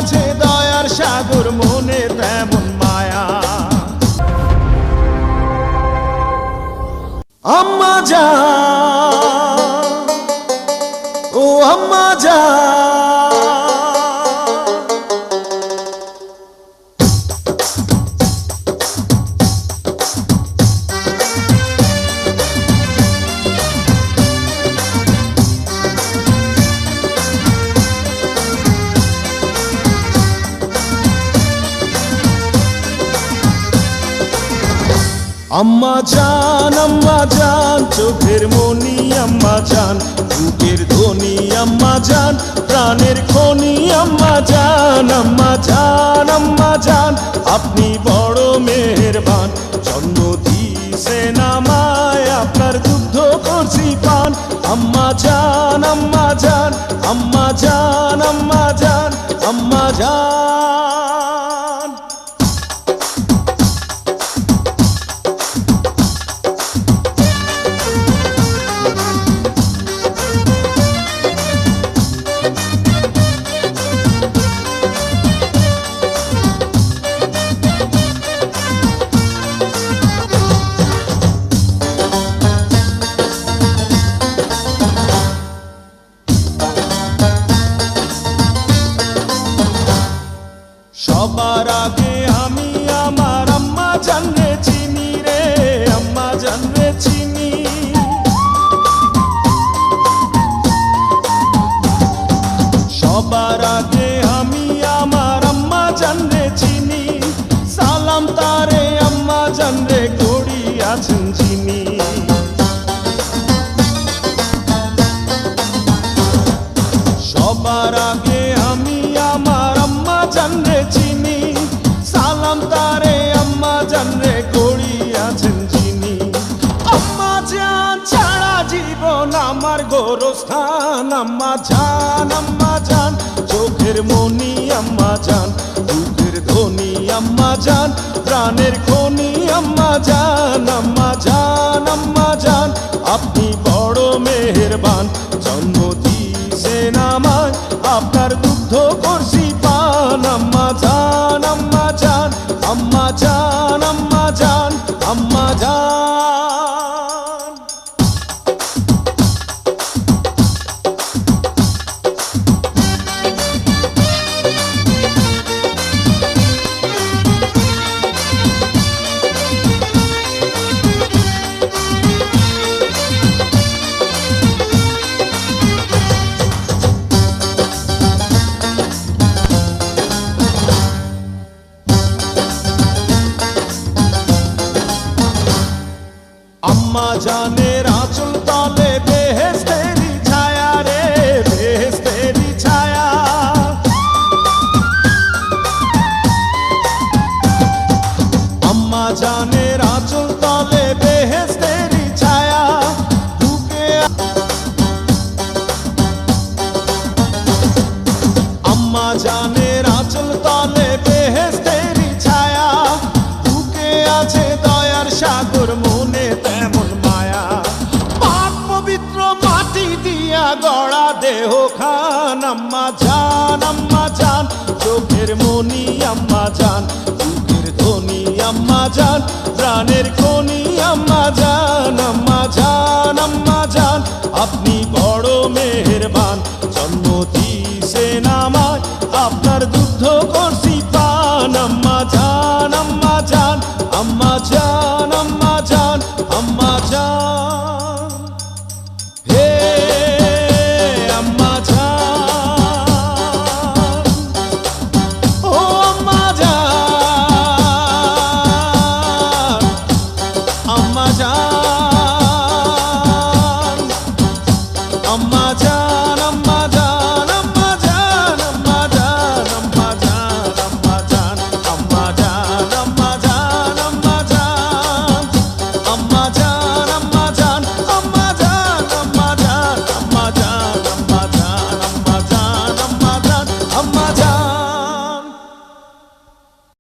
আছে দয়ার সাগর মনে তেমন মায়া। আম্মা জান ও আম্মা জান, আম্মা জান চোখের মনি আম্মা জান, বুকের ধ্বনি আম্মা জান, প্রাণের খনি আম্মা জান। আম্মা জান আপনি বড় মেহেরবান, জন্ম দিয়েছেন আমায়, আপনার দুগ্ধ করছি পান। আম্মা জান আম্মা জান আম্মা জান আম্মা জান আম্মা জান। সবার আগে আমি আমার আম্মা জানরে চিনি রে, আম্মা জানরে চিনি। সবার আগে আমি আমার আম্মা জানরে চিনি, সালাম তারে আম্মা জানরে করি আছেন যিনি। সবার আগে আমি আমার আম্মা জানরে চিনি, সালাম তারে আম্মা জানরে করি আছেন যিনি। আম্মা জান ছাড়া জীবন আমার গোরস্থান। আম্মা জান চোখের মনি আম্মা জান, বুকের ধ্বনি আম্মা জান, প্রাণের খনি আম্মা জান। আম্মা জান আপনি বড় মেহেরবান, জন্ম দিয়েছেন আমায়, আপনার দুগ্ধ করছি পান। আম্মা জান আম্মা জান আম্মা জান আম্মা জান আম্মা জান। আম্মা জানের আঁচল তলে বেহেশতেরি ছায়া রে, বেহেশতেরি ছায়া। আম্মা জানের আঁচল তলে বেহেশতেরি ছায়া, বুকে আম্মা জানের আঁচল তলে বেহেশতেরি ছায়া, বুকে আছে দয়ার সাগর মনে তেমন মায়া। পাক পবিত্র মাটি দিয়া গড়া দেহ খান। আম্মা জান চোখের মনি আম্মা জান, বুকের ধ্বনি আম্মা জান, প্রাণের খনি আম্মা জান। আম্মা জান আপনি বড় মেহেরবান, জন্ম দিয়েছেন আমায়, আপনার দুগ্ধ করছি পান। আম্মা জান